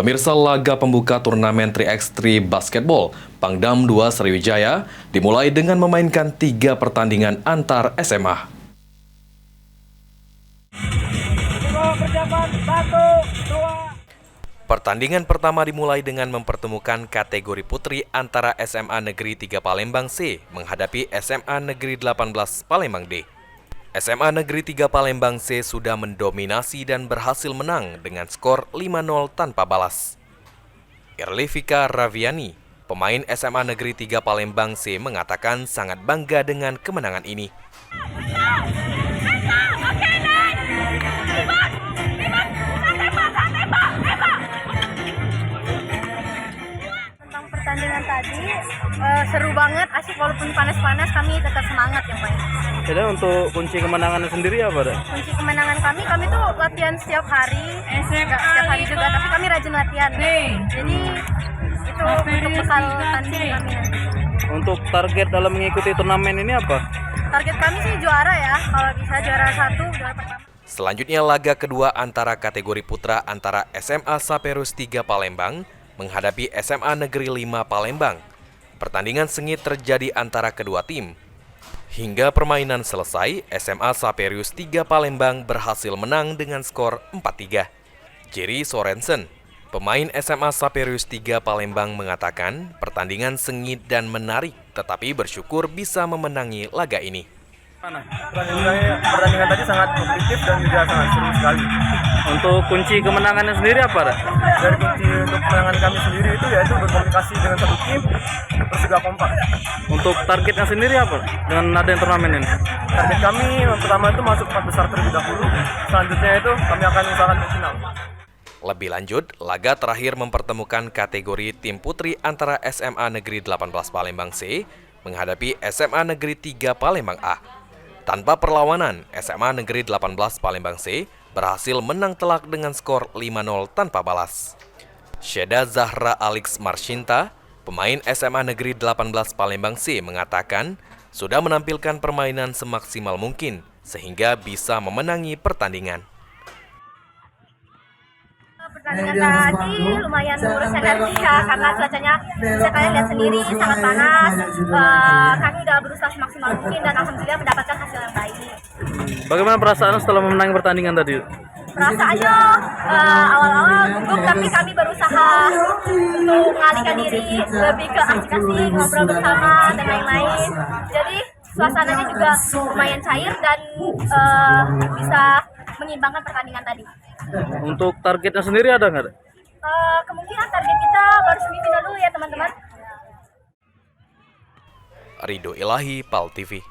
Pemirsa, laga pembuka turnamen 3x3 Basketball Pangdam 2 Sriwijaya dimulai dengan memainkan 3 pertandingan antar SMA. Pertandingan pertama dimulai dengan mempertemukan kategori putri antara SMA Negeri 3 Palembang C menghadapi SMA Negeri 18 Palembang D. SMA Negeri 3 Palembang C sudah mendominasi dan berhasil menang dengan skor 5-0 tanpa balas. Irlifika Raviani, pemain SMA Negeri 3 Palembang C, mengatakan sangat bangga dengan kemenangan ini. Pertandingan tadi seru banget, asik, walaupun panas-panas kami tetap semangat yang main. Jadi untuk kunci kemenangannya sendiri apa, Dek? Kunci kemenangan kami tuh latihan setiap hari, enggak setiap hari juga, tapi kami rajin latihan. Jadi itu untuk bekal tanding kami nanti. Untuk target dalam mengikuti turnamen ini apa? Target kami sih juara ya, kalau bisa juara 1, juara pertama. Selanjutnya laga kedua antara kategori putra antara SMA Saperus 3 Palembang menghadapi SMA Negeri 5 Palembang. Pertandingan sengit terjadi antara kedua tim. Hingga permainan selesai, SMA Saperius 3 Palembang berhasil menang dengan skor 4-3. Jerry Sorensen, pemain SMA Saperius 3 Palembang, mengatakan pertandingan sengit dan menarik, tetapi bersyukur bisa memenangi laga ini. Pertandingan tadi sangat kompetitif dan juga sangat seru sekali. Untuk kunci kemenangannya sendiri apa, Dek? Dari kunci untuk kemenangan kami sendiri itu yaitu berkomunikasi dengan satu tim, terus juga kompak. Untuk targetnya sendiri apa dengan adanya turnamen ini? Target kami yang pertama itu masuk 4 besar terlebih dahulu. Selanjutnya itu kami akan usahakan ke final. Lebih lanjut, laga terakhir mempertemukan kategori tim putri antara SMA Negeri 18 Palembang C menghadapi SMA Negeri 3 Palembang A. Tanpa perlawanan, SMA Negeri 18 Palembang C berhasil menang telak dengan skor 5-0 tanpa balas. Syeda Zahra Alix Marshinta, pemain SMA Negeri 18 Palembang C, mengatakan sudah menampilkan permainan semaksimal mungkin sehingga bisa memenangi pertandingan. Pertandingan tadi lumayan ngurus energi ya, karena cuacanya bisa kalian lihat sendiri sangat panas. Kami udah berusaha semaksimal mungkin dan alhamdulillah mendapatkan hasil yang baik. Bagaimana perasaan setelah memenangi pertandingan tadi? Perasaannya awal-awal gugup, tapi kami berusaha untuk mengalihkan diri lebih ke asik-asik, ngobrol bersama dan lain-lain. Jadi suasananya juga lumayan cair dan bisa menyimbangkan pertandingan tadi. Untuk targetnya sendiri ada nggak? Kemungkinan target kita baru semifinal dulu ya teman-teman. Ridho Ilahi, PAL TV.